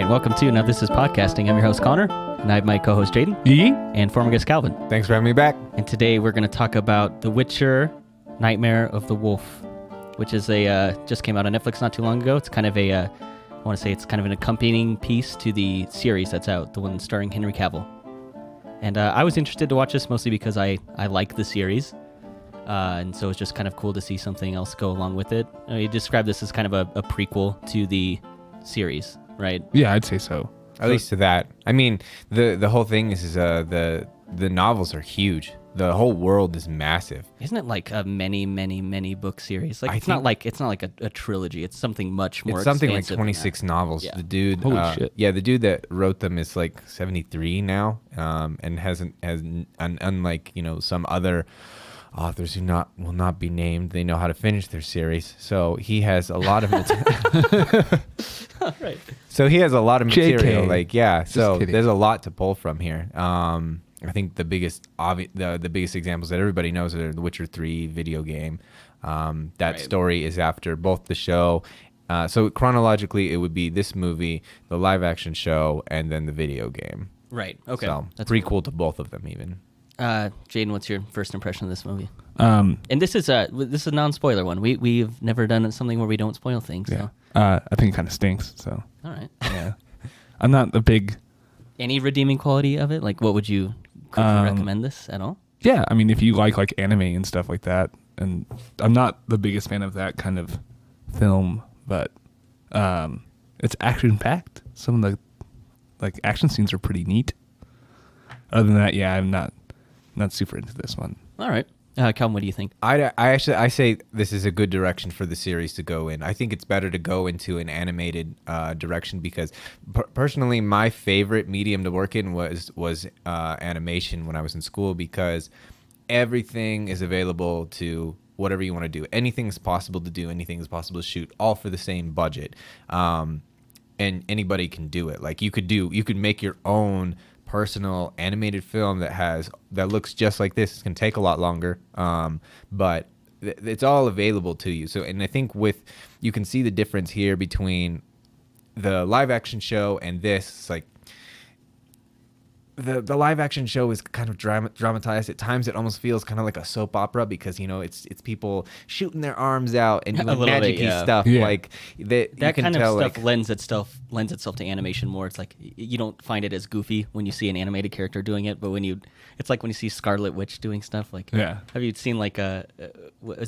welcome to Now This Is Podcasting. I'm your host, Connor, and I have my co-host, Jaden, and former guest, Calvin. Thanks for having me back. And today we're going to talk about The Witcher, Nightmare of the Wolf, which is just came out on Netflix not too long ago. It's kind of I want to say it's kind of an accompanying piece to the series that's out, the one starring Henry Cavill. And I was interested to watch this mostly because I like the series. And so it's just kind of cool to see something else go along with it. You describe this as kind of a prequel to the series, right? Yeah, I'd say so. At least to that. I mean, the whole thing is the novels are huge. The whole world is massive. Isn't it like a many book series? Like it's not like a trilogy. It's something much more. It's something like expansive 26 novels. Yeah. The dude, Holy shit. Yeah, the dude that wrote them is like 73 now, and unlike some other authors who will not be named, they know how to finish their series. So he has a lot of material. Right. So he has a lot of material. JK. So kidding. there's a lot to pull from here. I think the biggest examples that everybody knows are the Witcher 3 video game. That story is after both the show. So chronologically, it would be this movie, the live action show, and then the video game. Right. Okay. So That's prequel cool to both of them, even. Jaden, what's your first impression of this movie? Um, And this is a non-spoiler one. We've never done something where we don't spoil things. yeah. So. I think it kind of stinks. So All right. yeah, I'm not a big. Any redeeming quality of it? Like, what would you could you recommend this at all? Yeah, I mean, if you like anime and stuff like that, and I'm not the biggest fan of that kind of film, but it's action packed. Some of the action scenes are pretty neat. Other than that, yeah, I'm not super into this one. All right. Calvin, what do you think? I say this is a good direction for the series to go in. I think it's better to go into an animated direction because personally, my favorite medium to work in was animation when I was in school because everything is available to whatever you want to do. Anything is possible to do. Anything is possible to shoot, all for the same budget. And anybody can do it. Like you could make your own personal animated film that looks just like this. It's gonna take a lot longer, but it's all available to you. So, and I think you can see the difference here between the live action show and this. It's like the live action show is kind of dramatized at times. It almost feels kind of like a soap opera because it's people shooting their arms out and doing magic-y stuff. Yeah. Like that Kind of tell, stuff lends itself to animation more. It's like you don't find it as goofy when you see an animated character doing it, but it's like when you see Scarlet Witch doing stuff. Like, Yeah. have you seen like is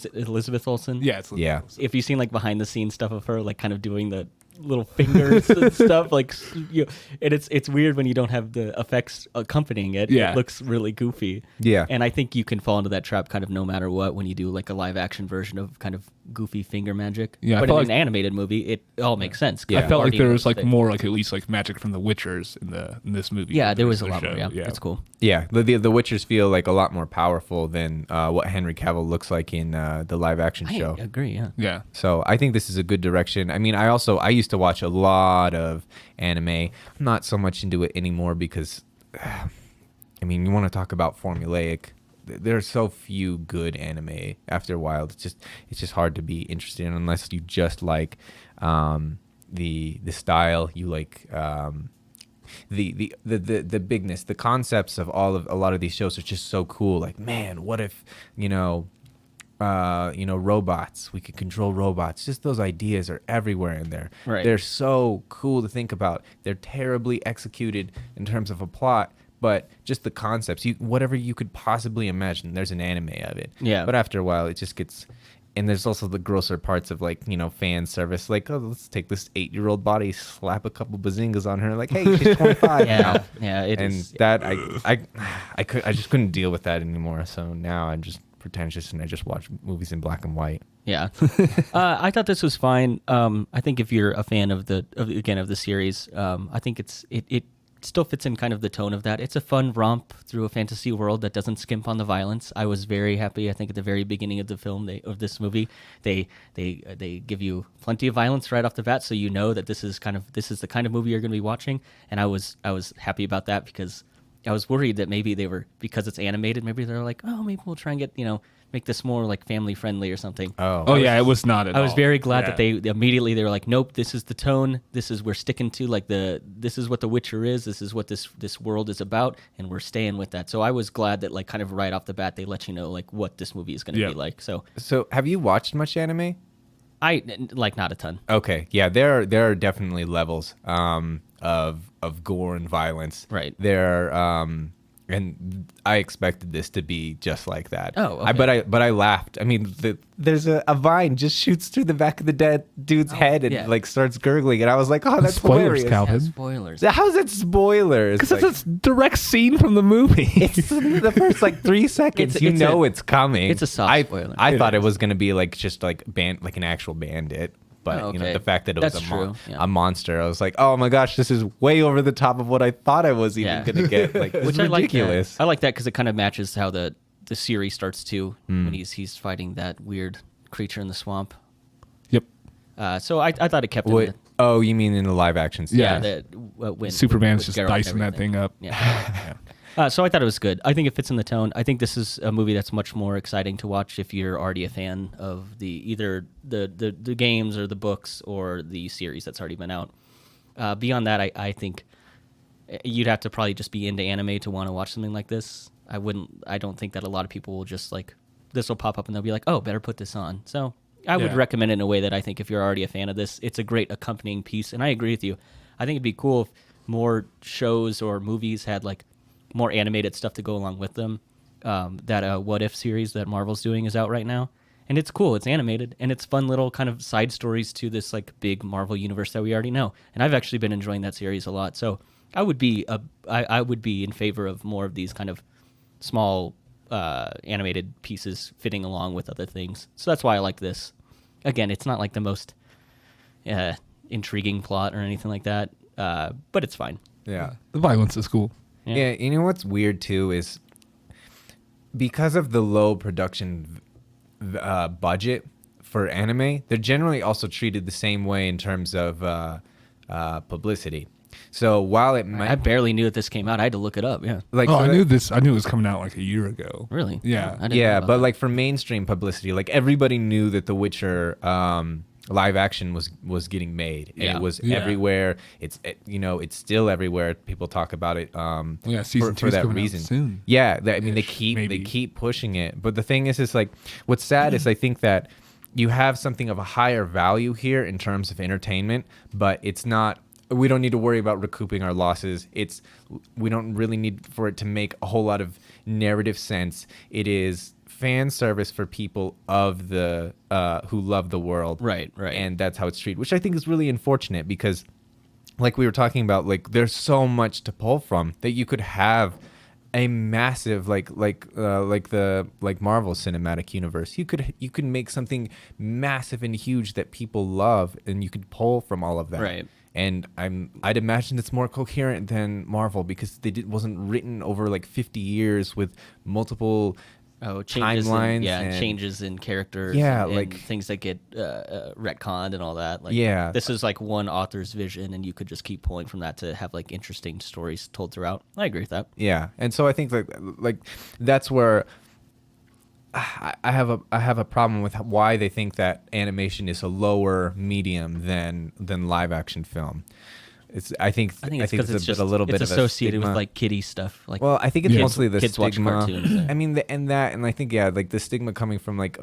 it Elizabeth Olsen? Yeah, Yeah. If you've seen like behind the scenes stuff of her, like kind of doing the little fingers and stuff, like and it's weird when you don't have the effects accompanying it. Yeah. It looks really goofy. Yeah. And I think you can fall into that trap kind of no matter what when you do like a live action version of kind of goofy finger magic. Yeah, I but in felt an animated movie, it all makes sense. Yeah. I felt like there was like Thing. more like at least like magic from the Witchers in this movie. Yeah, than there was a the lot show. more. Yeah, it's cool. Yeah, the Witchers feel like a lot more powerful than what Henry Cavill looks like in the live action show. I agree. Yeah. Yeah. So I think this is a good direction. I mean, I used to watch a lot of anime. I'm not so much into it anymore because, I mean, you want to talk about formulaic. There are so few good anime. After a while, it's just hard to be interested in unless you just like the style. You like the bigness, the concepts of a lot of these shows are just so cool. Like, man, what if robots? We could control robots. Just those ideas are everywhere in there. Right. They're so cool to think about. They're terribly executed in terms of a plot, but just the concepts, whatever you could possibly imagine, there's an anime of it. Yeah. But after a while, it just gets. And there's also the grosser parts of fan service. Like, oh, let's take this 8-year-old body, slap a couple bazingas on her. Like, hey, she's 25 now. Yeah. That I just couldn't deal with that anymore. So now I'm just pretentious and I just watch movies in black and white. Yeah. I thought this was fine. I think if you're a fan of the series, I think it still fits in kind of the tone of that. It's a fun romp through a fantasy world that doesn't skimp on the violence. I was very happy. I think at the very beginning of the film of this movie, they give you plenty of violence right off the bat, so you know that this is the kind of movie you're going to be watching. And I was happy about that because I was worried that maybe because it's animated, maybe they're like, oh, maybe we'll try and get make this more like family friendly or something. Oh yeah, it was not at all. I was very glad Yeah. that they immediately they were like, nope, this is the tone. This is we're sticking to like this is what The Witcher is. This is what this world is about, and we're staying with that. So I was glad that like kind of right off the bat they let you know like what this movie is going to Yeah. be like. So So, have you watched much anime? I like not a ton. Okay, yeah, there are definitely levels of gore and violence. Right. There and I expected this to be just like that. Oh, okay. But I laughed. I mean, there's a vine just shoots through the back of the dead dude's head and yeah. like starts gurgling, and I was like, oh, that's Spoilers, hilarious. Cal. Yeah, Calvin. spoilers. How's it spoilers? Because Like, it's a direct scene from the movie. it's the first like 3 seconds. It's coming. it's a soft spoiler. I It thought it is. was gonna be like just like like an actual bandit. But Oh, you know, okay. the fact that it was That's true, yeah. a monster, I was like, oh my gosh, this is way over the top of what I thought I was even Yeah. gonna get. Like, it's Which I like that. ridiculous. I like that because it kind of matches how the series starts too when he's fighting that weird creature in the swamp. Yep. So I thought it kept it in Wait, the, oh, you mean in the live action? Yeah. when Superman's with just Geralt and dicing that everything. thing up. Yeah. So I thought it was good. I think it fits in the tone. I think this is a movie that's much more exciting to watch if you're already a fan of either the games or the books or the series that's already been out. Beyond that, I think you'd have to probably just be into anime to want to watch something like this. I don't think that a lot of people will just like this will pop up and they'll be like, oh, better put this on. So I would Yeah. recommend it in a way that I think if you're already a fan of this, it's a great accompanying piece. And I agree with you. I think it'd be cool if more shows or movies had like more animated stuff to go along with them. That What If series that Marvel's doing is out right now. And it's cool. It's animated and it's fun little kind of side stories to this like big Marvel universe that we already know. And I've actually been enjoying that series a lot. So I would be I would be in favor of more of these kind of small animated pieces fitting along with other things. So that's why I like this. Again, it's not like the most intriguing plot or anything like that, but it's fine. Yeah. The violence is cool. Yeah, you know what's weird too is because of the low production budget for anime, they're generally also treated the same way in terms of publicity. So while it I might barely knew that this came out. I had to look it up. Yeah. like Oh, so I that- knew this. I knew it was coming out like a year ago. Really? Yeah. I didn't know yeah, about but that. like for mainstream publicity, like everybody knew that The Witcher live action was getting made, and Yeah. it was Yeah. everywhere. It's it's still everywhere. People talk about it. Yeah, season for 2's that coming out reason. soon. Yeah, I mean they Ish, keep maybe. pushing it, but the thing is like what's sad is I think that you have something of a higher value here in terms of entertainment, but it's not. We don't need to worry about recouping our losses. We don't really need for it to make a whole lot of narrative sense. It is fan service for people of the who love the world, Right. and that's how it's treated, which I think is really unfortunate because, like we were talking about, like there's so much to pull from that you could have a massive like Marvel Cinematic Universe. You could make something massive and huge that people love, and you could pull from all of that. Right. And I'd imagine it's more coherent than Marvel because wasn't written over like 50 years with multiple Changes timelines. and changes in characters. Yeah, and like- things that get retconned and all that. Like, Yeah. this is like one author's vision, and you could just keep pulling from that to have like interesting stories told throughout. I agree with that. Yeah, and so I think like that's where I have a problem with why they think that animation is a lower medium than live action film. I think it's because it's just a little bit it's of a associated with stigma. like kiddie stuff. Like, Well, I think it's Yeah. mostly the Kids watch stigma. cartoons, yeah. I mean, and I think like the stigma coming from like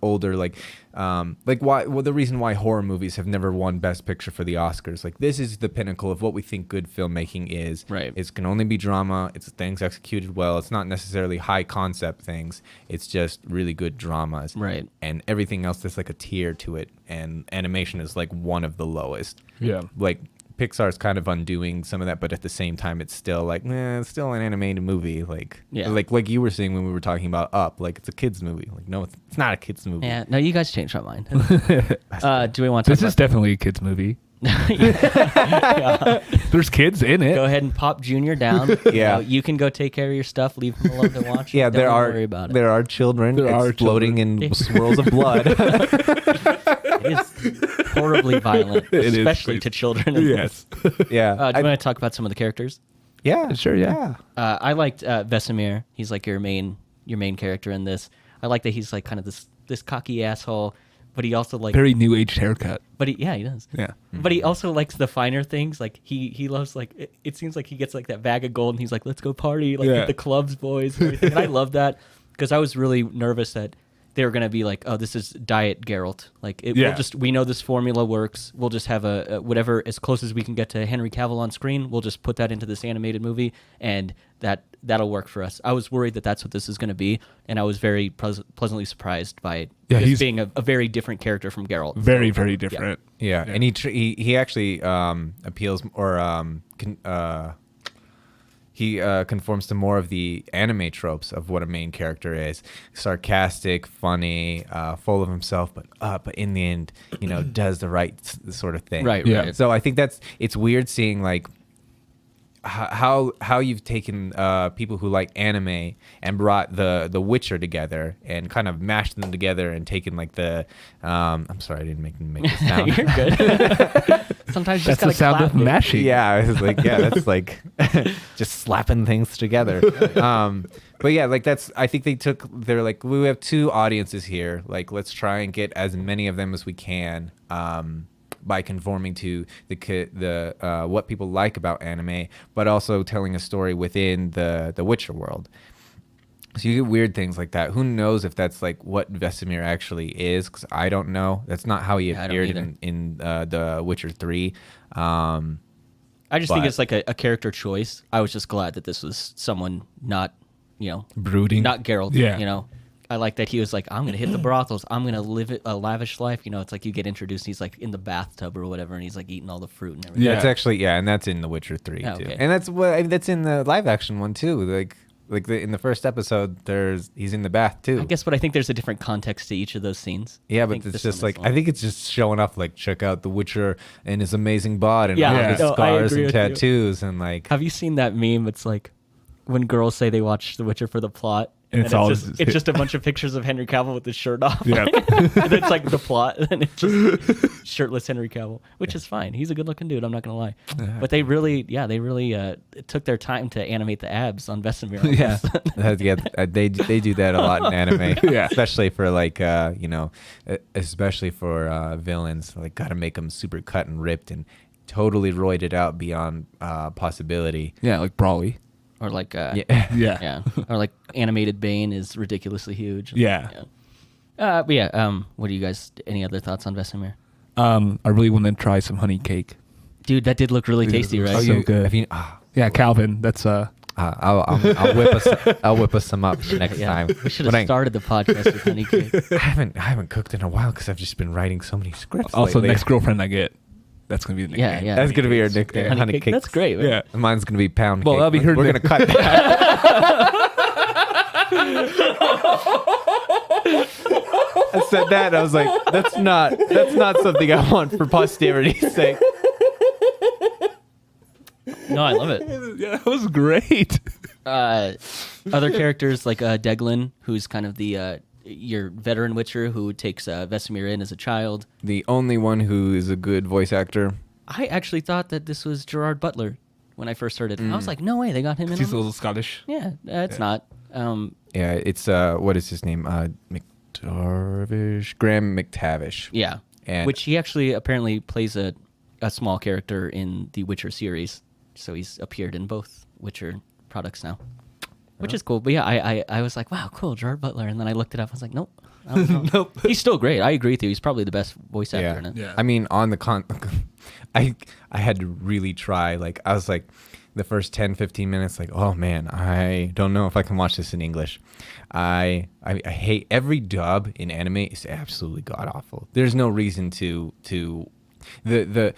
older like why the reason why horror movies have never won Best Picture for the Oscars. Like this is the pinnacle of what we think good filmmaking is. Right. It can only be drama. It's things executed well. It's not necessarily high concept things. It's just really good dramas. Right. And everything else there's like a tier to it, and animation is like one of the lowest. Yeah. Like Pixar's kind of undoing some of that, but at the same time, it's still like, it's still an animated movie. Like, Yeah. like you were saying when we were talking about Up, like it's a kids movie. Like, no, it's not a kids movie. yeah, no, you guys changed my mind. Do we want to This talk is definitely a kids movie. There's kids in it. Go ahead and pop Junior down. Yeah. You can go take care of your stuff. Leave him alone to watch. Yeah, Don't worry about it. there are children There are exploding children. in swirls of blood. It is horribly violent, It is especially to crazy. children. Yes. Yeah, Do you want to talk about some of the characters? yeah, Sure, yeah. I liked Vesemir. He's like your main character in this. I like that he's like kind of this cocky asshole, but he also like Very new age haircut. But he does. Yeah. But he also likes the finer things. Like he loves like it seems like he gets like that bag of gold and he's like, let's go party, like Yeah. at the clubs, boys. And everything. And I love that because I was really nervous that they were gonna be like, oh, this is Diet Geralt. Like we know this formula works. We'll just have a whatever as close as we can get to Henry Cavill on screen. We'll just put that into this animated movie, and that'll work for us. I was worried that that's what this is going to be, and I was very pleasantly surprised by it. Yeah, just he's being a very different character from Geralt. Very, very different. Yeah, and he actually appeals or he conforms to more of the anime tropes of what a main character is: sarcastic, funny, full of himself, but in the end, does the right sort of thing. Right. Yeah. Right. So I think it's weird seeing like how you've taken people who like anime and brought the Witcher together and kind of mashed them together and taken like the I'm sorry, I didn't make this sound. You're good. Sometimes you just That's the gotta sound clap of it. mashing. Yeah, I was like, yeah, that's like just slapping things together. But yeah, like I think they're like, we have two audiences here. Like, let's try and get as many of them as we can by conforming to the what people like about anime, but also telling a story within the Witcher world. So you get weird things like that. Who knows if that's like what Vesemir actually is? Because I don't know. That's not how he appeared in the Witcher 3. I just think it's like a character choice. I was just glad that this was someone not, Brooding. not Geralt. Yeah. I like that he was like, I'm gonna hit the brothels. I'm gonna live a lavish life. It's like you get introduced. And he's like in the bathtub or whatever, and he's like eating all the fruit and everything. Yeah. That's actually and that's in the Witcher 3 Oh, too. okay. And that's in the live action one too. In the first episode, he's in the bath too. I guess, but I think there's a different context to each of those scenes. Yeah, I but think it's this just one like is I think it's just showing off like check out the Witcher and his amazing bod and all Yeah, his no, I scars agree and with you. tattoos and like Have you seen that meme? It's like when girls say they watch The Witcher for the plot. And And it's it's just a bunch of pictures of Henry Cavill with his shirt off. Yeah. And it's like the plot, and it's just shirtless Henry Cavill, which is fine. He's a good-looking dude. I'm not gonna lie. But they really took their time to animate the abs on Vesemir. on Yeah. this. they do that a lot in anime. Yeah. Especially for like especially for villains. Like gotta make them super cut and ripped and totally roided out beyond possibility. Yeah, like Brawley. Or like Yeah. Yeah. or like animated Bane is ridiculously huge. Yeah. But yeah. What do you guys? Any other thoughts on Vesemir? I really want to try some honey cake. Dude, that did look really tasty, right? Oh, so good. Have you, Yeah, Calvin. That's I'll whip us some up next time. We should When have started the podcast with honey cake. I haven't cooked in a while because I've just been writing so many scripts. also lately. next girlfriend I get. That's gonna be the nickname. Yeah. That's gonna be your nickname. Honey cake. That's great. Man. Yeah. Mine's gonna be pound Well, cake. that'll be her We're gonna nick- cut that. I said that. And I was like, that's not something I want for posterity's sake. No, I love it. Yeah, that was great. Other characters like Deglin, who's kind of the your veteran Witcher who takes Vesemir in as a child. The only one who is a good voice actor. I actually thought that this was Gerard Butler when I first heard it. I was like, no way, they got him in. He's on a little this? Scottish. Yeah, it's not. Yeah, it's what is his name? McTavish. Graham McTavish. Yeah, And- which he actually apparently plays a small character in the Witcher series. So he's appeared in both Witcher products now, which is cool. But yeah, I was like, wow, cool, Gerard Butler. And then I looked it up. I was like, nope. I don't know. Nope. He's still great. I agree with you. He's probably the best voice actor in it. Yeah. I mean, on the I had to really try. Like, I was like, the first 10, 15 minutes, like, oh man, I don't know if I can watch this in English. I hate every dub in anime is absolutely god awful. There's no reason to the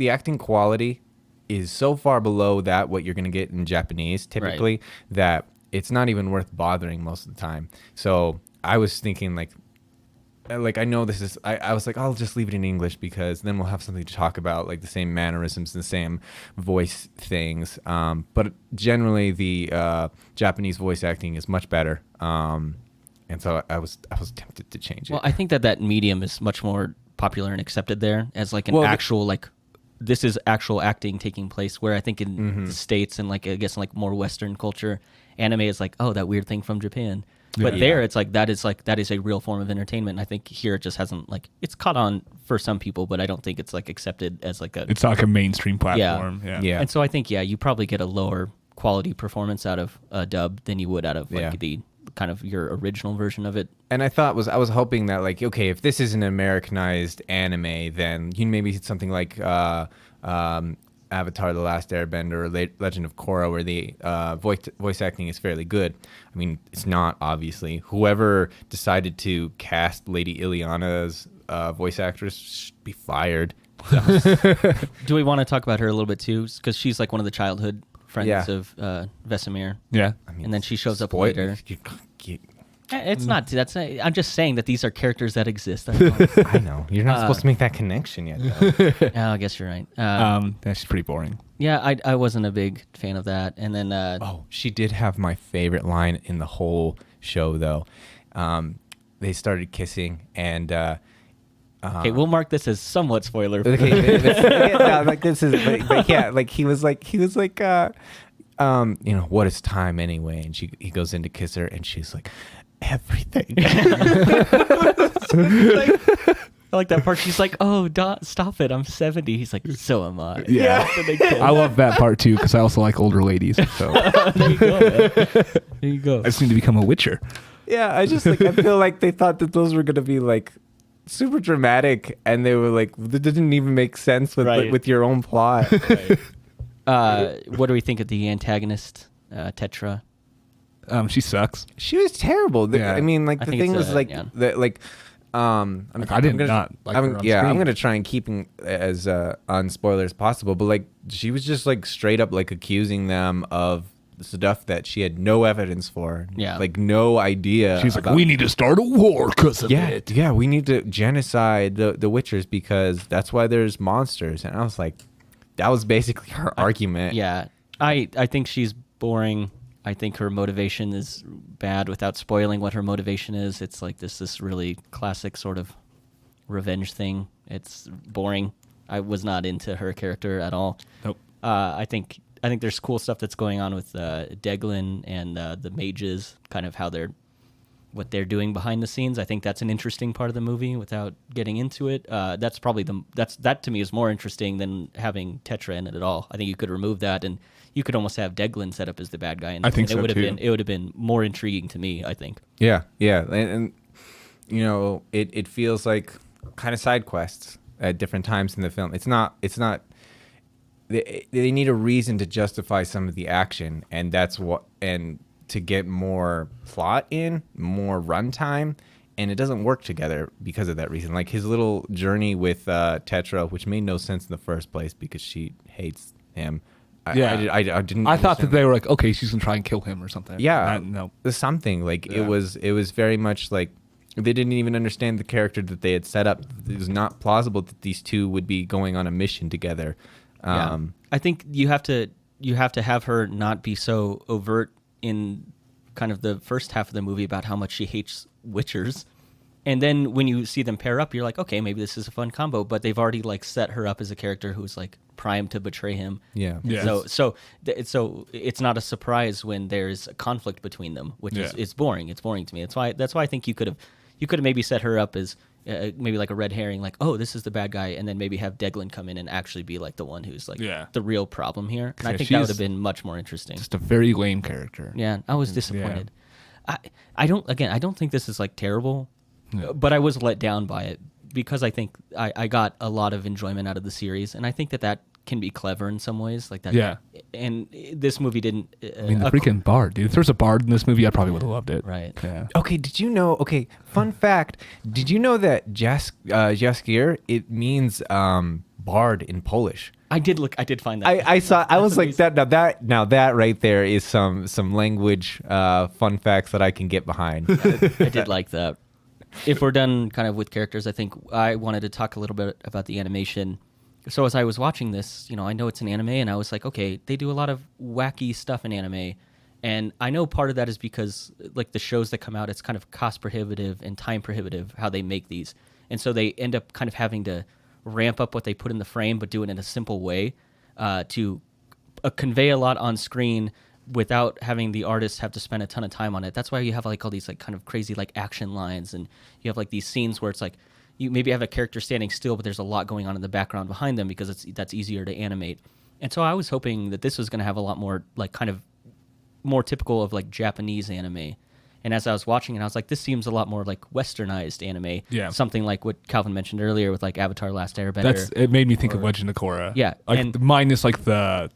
acting quality is so far below that what you're gonna get in Japanese typically that it's not even worth bothering most of the time. So I was thinking like I know this is I was like, I'll just leave it in English because then we'll have something to talk about, like the same mannerisms and the same voice things. But generally the Japanese voice acting is much better. And so I was tempted to change it. Well, I think that medium is much more popular and accepted there as like an actual like this is actual acting taking place. Where I think in the States and like I guess in like more Western culture, anime is like, oh, that weird thing from Japan. But Yeah. there, it's like that is a real form of entertainment. And I think here it just hasn't like it's caught on for some people, but I don't think it's like accepted as like a. It's not like a mainstream platform. Yeah. Yeah. And so I think you probably get a lower quality performance out of a dub than you would out of like Yeah. the kind of your original version of it. And I was hoping that like, okay, if this is an Americanized anime, then you maybe something like Avatar: The Last Airbender or Legend of Korra, where the voice acting is fairly good. I mean, it's not, obviously. Whoever decided to cast Lady Ileana's voice actress should be fired. Do we want to talk about her a little bit too? Because she's like one of the childhood friends Yeah. of Vesemir. Yeah. I mean, And then she shows up spoil- later. you- It's not. I'm just saying that these are characters that exist. I know. You're not supposed to make that connection yet, though. I guess you're right. That's pretty boring. Yeah, I wasn't a big fan of that. And then Oh, she did have my favorite line in the whole show, though. They started kissing, and okay, we'll mark this as somewhat spoiler. okay, no, like this is, like yeah, like he was like, what is time anyway? And he goes in to kiss her, and she's like, everything. I like that part. She's like, "Oh, stop it! I'm 70." He's like, "So am I." Yeah. And they kiss. I love that part too because I also like older ladies. So I There you go. Man. There you go. just need to become a Witcher. Yeah, I just like, I feel like they thought that those were gonna be like super dramatic, and they were like, that didn't even make sense with Right. with your own plot. What do we think of the antagonist, Tetra? She sucks. She was terrible. Yeah. I mean, like I the think thing it's was like yeah. that, like, I'm, Like, I did I'm gonna, not like her on yeah, I'm screen. gonna try and keep as unspoiler as possible. But like, she was just like straight up like accusing them of stuff that she had no evidence for. Yeah. like no idea. She's like, about- we need to start a war because of Yeah, it. yeah, we need to genocide the Witchers because that's why there's monsters. And I was like, that was basically her argument. Yeah, I think she's boring. I think her motivation is bad. Without spoiling what her motivation is, it's like this really classic sort of revenge thing. It's boring. I was not into her character at all. Nope. I think there's cool stuff that's going on with Deglin and the mages, kind of what they're doing behind the scenes. I think that's an interesting part of the movie. Without getting into it, that's probably that to me is more interesting than having Tetra in it at all. I think you could remove that and you could almost have Deglin set up as the bad guy. And I think it so, would have too. been more intriguing to me. I think. Yeah, and you know, it feels like kind of side quests at different times in the film. It's not. They need a reason to justify some of the action, and to get more plot in, more runtime, and it doesn't work together because of that reason. Like his little journey with Tetra, which made no sense in the first place because she hates him. Yeah. I didn't. I thought that understand. they were like, okay, she's gonna try and kill him or something. Yeah, No. something like Yeah. it was very much like they didn't even understand the character that they had set up. It was not plausible that these two would be going on a mission together. Yeah. I think you have to have her not be so overt in kind of the first half of the movie about how much she hates Witchers. And then when you see them pair up, you're like, okay, maybe this is a fun combo. But they've already like set her up as a character who's like primed to betray him. Yeah. Yeah. So it's not a surprise when there's a conflict between them, which is Yeah. it's boring. It's boring to me. That's why I think you could have maybe set her up as maybe like a red herring, like, oh, this is the bad guy, and then maybe have Deglin come in and actually be like the one who's like the real problem here. And I Yeah, think that would she's have been much more interesting. Just a very lame character. Yeah, I was disappointed. I don't think this is like terrible, but I was let down by it because I think I got a lot of enjoyment out of the series, and I think that can be clever in some ways, like that. Yeah. And this movie didn't. I mean, the freaking bard, dude. If there's a bard in this movie, I probably would have loved it. Right. Yeah. Okay, did you know? Okay, fun fact. Did you know that Jaskier, it means bard in Polish? I did find that. I saw. I was like amazing. that right there is some language fun facts that I can get behind. I did like that. If we're done kind of with characters, I think I wanted to talk a little bit about the animation. So as I was watching this, I know it's an anime, and I was like, okay, they do a lot of wacky stuff in anime. And I know part of that is because, like, the shows that come out, it's kind of cost prohibitive and time prohibitive how they make these. And so they end up kind of having to ramp up what they put in the frame, but do it in a simple way to convey a lot on screen, without having the artists have to spend a ton of time on it. That's why you have like all these like kind of crazy like action lines, and you have like these scenes where it's like you maybe have a character standing still, but there's a lot going on in the background behind them because that's easier to animate. And so I was hoping that this was going to have a lot more like kind of more typical of like Japanese anime. And as I was watching it, I was like, this seems a lot more like westernized anime. Yeah. Something like what Calvin mentioned earlier with like Avatar: Last Airbender. It made me think of Legend of Korra. Yeah, like and- minus like the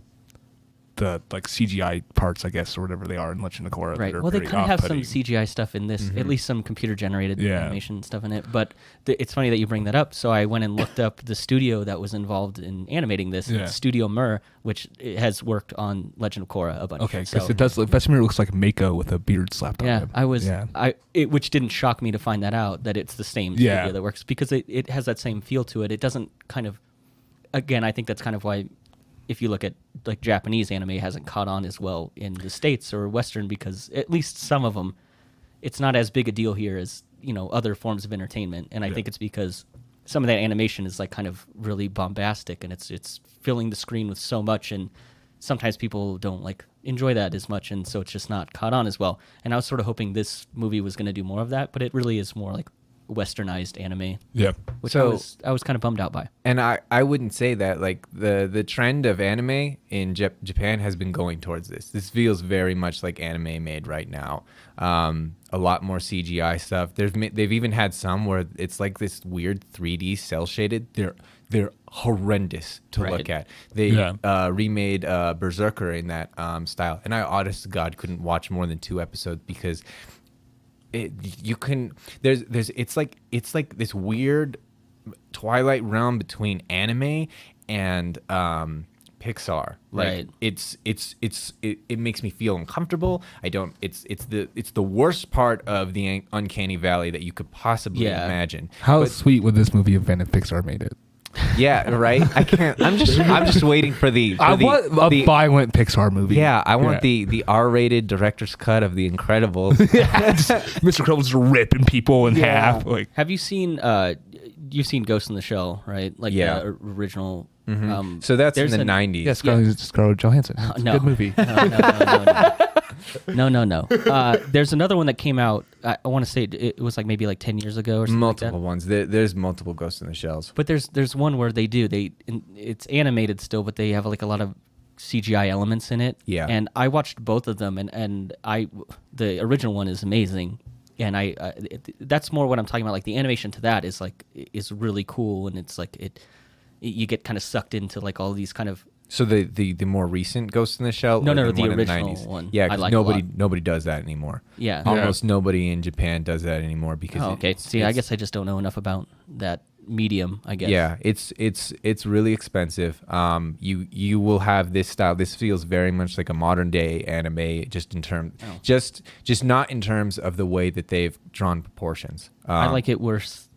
like CGI parts, I guess, or whatever they are in Legend of Korra. Right. that are Well, they very kind of have some off-putting. CGI stuff in this, at least some computer-generated Yeah. animation stuff in it. But it's funny that you bring that up. So I went and looked up the studio that was involved in animating this. Yeah. It's Studio Mir, which has worked on Legend of Korra a bunch. Okay, because So, it does. Vesemir looks like Mako with a beard slapped on yeah, him. I was, Yeah. which didn't shock me to find that out, that it's the same Yeah. studio that works, because it has that same feel to it. It doesn't kind of, again, I think that's kind of why, if you look at like Japanese anime, hasn't caught on as well in the States or Western, because at least some of them, it's not as big a deal here as, other forms of entertainment. And I think it's because some of that animation is like kind of really bombastic, and it's filling the screen with so much, and sometimes people don't like enjoy that as much, and so it's just not caught on as well. And I was sort of hoping this movie was going to do more of that, but it really is more like westernized anime, Yeah. which So- I was kind of bummed out by. And I wouldn't say that. Like the trend of anime in Japan has been going towards this. This feels very much like anime made right now. A lot more CGI stuff. They've even had some where it's like this weird 3D cell shaded. They're horrendous to Right. look at. They remade Berserker in that style, and I honest to God couldn't watch more than 2 episodes because it's like this weird twilight realm between anime and Pixar. Like Right. it makes me feel uncomfortable. It's the worst part of the uncanny valley that you could possibly Yeah. imagine. How But- sweet would this movie have been if Pixar made it? yeah, right. I can't. I'm just waiting for the. I want a violent Pixar movie. Yeah, I want the R-rated director's cut of The Incredibles. Mr. Incredible's just ripping people in half. Like, Have you seen you've seen Ghost in the Shell, right? Like Yeah. the original. So that's in there's the an- 90s. yeah, Scarlett Johansson. It's a no. good movie. No. There's another one that came out. I want to say it was like maybe like 10 years ago or something Multiple like that. ones. There's multiple Ghosts in the Shells. But there's one where it's animated still, but they have like a lot of CGI elements in it. Yeah. And I watched both of them, and the original one is amazing. And that's more what I'm talking about. Like the animation to that is really cool, and it's like you get kind of sucked into like all these kind of. So the more recent Ghost in the Shell? No, or the one in original 90s? one. Yeah, I 'cause like a lot. nobody does that anymore. Yeah. Almost nobody in Japan does that anymore because. Oh, okay. See, I guess I just don't know enough about that medium, I guess. Yeah, it's really expensive. You will have this style. This feels very much like a modern day anime, just in terms, just not in terms of the way that they've drawn proportions. I like it worse.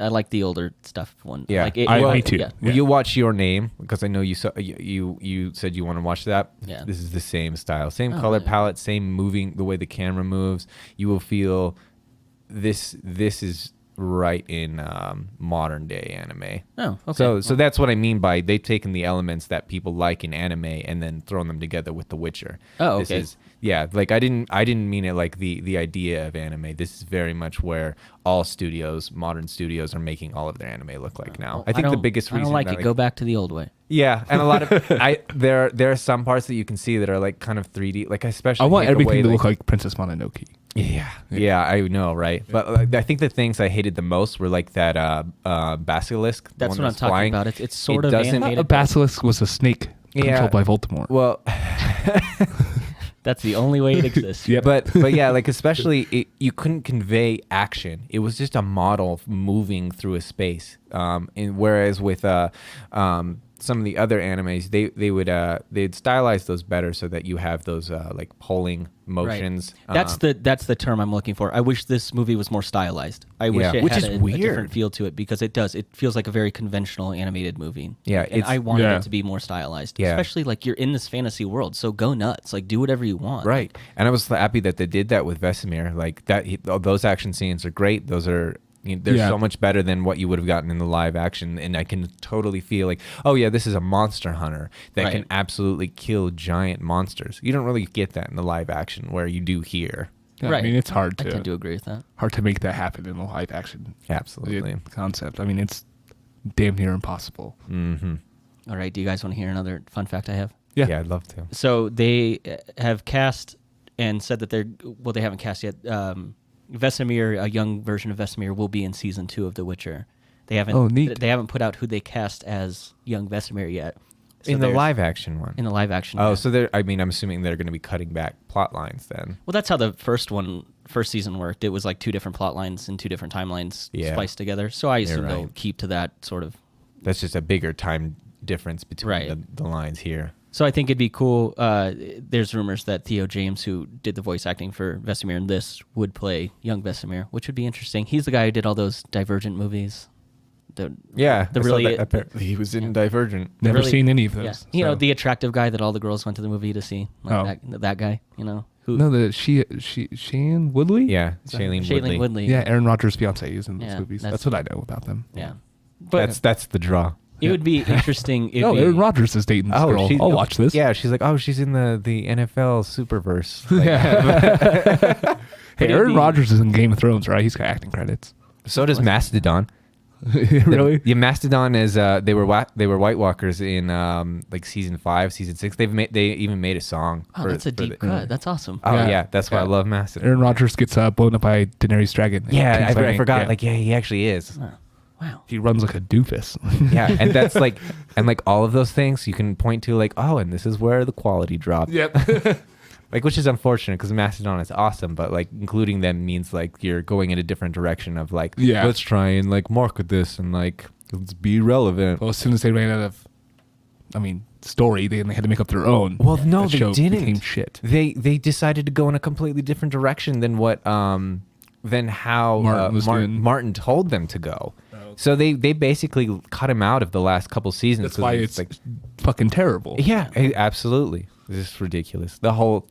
I like the older stuff one. Yeah. Like Me too. Yeah. Will you watch Your Name? Because I know you saw, you said you want to watch that. Yeah. This is the same style, same Oh, color yeah. palette, same moving, the way the camera moves. You will feel this is right in modern day anime. Oh, okay. So that's what I mean by they've taken the elements that people like in anime and then thrown them together with The Witcher. Oh, This okay. is, yeah, like I didn't mean it like the idea of anime. This is very much where all studios, modern studios, are making all of their anime look like now. I think the don't- biggest I reason don't like that, it. Go back to the old way. yeah, and a lot of there are some parts that you can see that are like kind of 3D. Like I especially I want hate the way, everything to look like Princess Mononoke. yeah, I know, right? But I think the things I hated the most were like that basilisk. the That's one what I'm that's talking flying. about. It's sort It of doesn't- animated. A basilisk was a snake controlled by Voldemort. Well, That's the only way it exists. Yep. but yeah, like especially you couldn't convey action. It was just a model moving through a space. And whereas with some of the other animes, they'd stylize those better so that you have those like pulling motions. That's the term I'm looking for. I wish this movie was more stylized. I wish Yeah, it which had is a weird. different feel to it, because it does. It feels like a very conventional animated movie. Yeah, and it's- I wanted Yeah. it to be more stylized. Yeah. Especially like you're in this fantasy world, so go nuts. Like do whatever you want. Right, and I was happy that they did that with Vesemir. Like that, those action scenes are great. Those are They're Yeah. so much better than what you would have gotten in the live action, and I can totally feel like, oh yeah, this is a monster hunter that Right. can absolutely kill giant monsters. You don't really get that in the live action where you do here. Yeah, Right. I mean, it's hard I tend to to agree with that. make that happen in a live action Absolutely. concept. I mean, it's damn near impossible. Mm-hmm. All right, do you guys want to hear another fun fact I have? Yeah, I'd love to. So they have cast and said that they haven't cast yet. Vesemir, a young version of Vesemir, will be in season 2 of The Witcher. They haven't. Oh, neat. They haven't put out who they cast as young Vesemir yet. So In the there's- live action one. In the live action. Oh, yeah. so I'm assuming they're going to be cutting back plot lines then. Well, that's how the first season worked. It was like 2 different plot lines and 2 different timelines Yeah. spliced together. So I assume You're they'll right. keep to that sort of. That's just a bigger time difference between Right. the lines here. So I think it'd be cool. There's rumors that Theo James, who did the voice acting for Vesemir in this, would play young Vesemir, which would be interesting. He's the guy who did all those Divergent movies. Yeah, The I saw really- that. Apparently he was in Divergent. Never really- seen any of those. Yeah, you know, so- the attractive guy that all the girls went to the movie to see, like Oh. that guy. You know, who? No, Shailene Woodley. Yeah, Is that- Shailene Shailene Woodley. Woodley. Yeah, Aaron Rodgers' fiance is in those Yeah, movies. that's- That's what I know about them. Yeah, but That's the draw. it would be interesting. If Aaron Rodgers is dating this girl. I'll watch this. Yeah, she's like, oh, she's in the NFL Superverse. Like, Yeah. Hey, it'd Aaron be- Rodgers is in Game of Thrones, right? He's got acting credits. So does Mastodon. Really? Yeah, Mastodon is they were White Walkers in like season 5, season 6. They even made a song. Oh, for- that's a for deep the- cut. That's awesome. Oh Yeah. yeah, that's why I Yeah. love Mastodon. Aaron Rodgers gets blown up by Daenerys Dragon. in Yeah, King's I Landing. forgot. Yeah. Like, yeah, he actually is. Oh, wow. He runs like a doofus. Yeah, and that's like, and like all of those things you can point to, like, oh, and this is where the quality dropped. Yep. Like, which is unfortunate because Mastodon is awesome, but like including them means like you're going in a different direction of like, Yeah. let's try and like market this and like let's be relevant. Well, as soon as they ran out of, story, they had to make up their own. Well, no, That they show didn't. became shit. They decided to go in a completely different direction than what than how Martin was doing. Martin told them to go. So they basically cut him out of the last couple seasons. That's 'cause why it's like, fucking terrible. yeah, absolutely. This is ridiculous. The whole.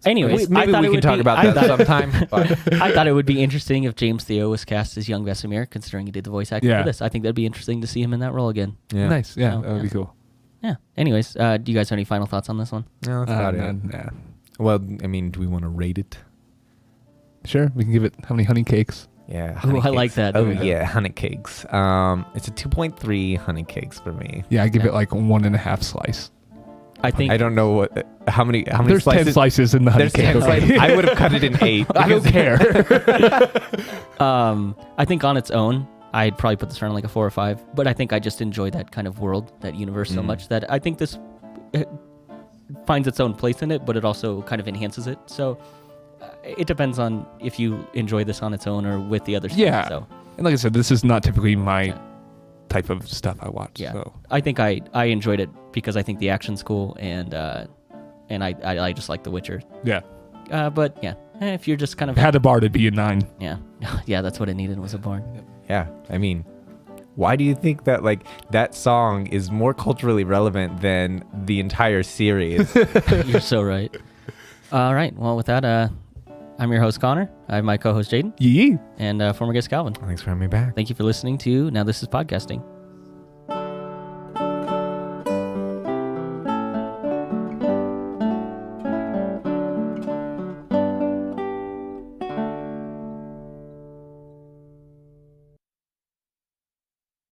Anyways, Maybe I thought we it can would talk be- about I that thought- sometime. But I thought it would be interesting if James Theo was cast as young Vesemir, considering he did the voice acting Yeah. for this. I think that'd be interesting to see him in that role again. yeah. Nice. Yeah, So, that would be yeah. cool. Yeah. Anyways, do you guys have any final thoughts on this one? No, that's about it. Nah. Well, I mean, do we want to rate it? Sure, we can give it how many honey cakes? Yeah. Ooh, honey I like cakes. that. Oh There we go. yeah, honey cakes. It's a 2.3 honey cakes for me. Yeah, I give Yeah. it like 1.5 slice. I think I don't know how many There's slices. 10 slices in the honey There's cake. 10 okay? slices. I would have cut it in 8. I don't because- care. I think on its own, I'd probably put this around like a 4 or 5. But I think I just enjoy that kind of world, that universe so much that I think this finds its own place in it, but it also kind of enhances it. So it depends on if you enjoy this on its own or with the other stuff. Yeah. So And like I said, this is not typically my Yeah. type of stuff I watch. yeah, So. I think I enjoyed it because I think the action's cool and I just like The Witcher. Yeah. But yeah, if you're just kind of Had a bar to be a 9. yeah, that's what it needed was a barn. Yeah, I mean, why do you think that like that song is more culturally relevant than the entire series? You're so right. All right. Well, with that, I'm your host Connor. I have my co-host Jaden Yee. and former guest Calvin. Thanks for having me back. Thank you for listening to Now This Is Podcasting.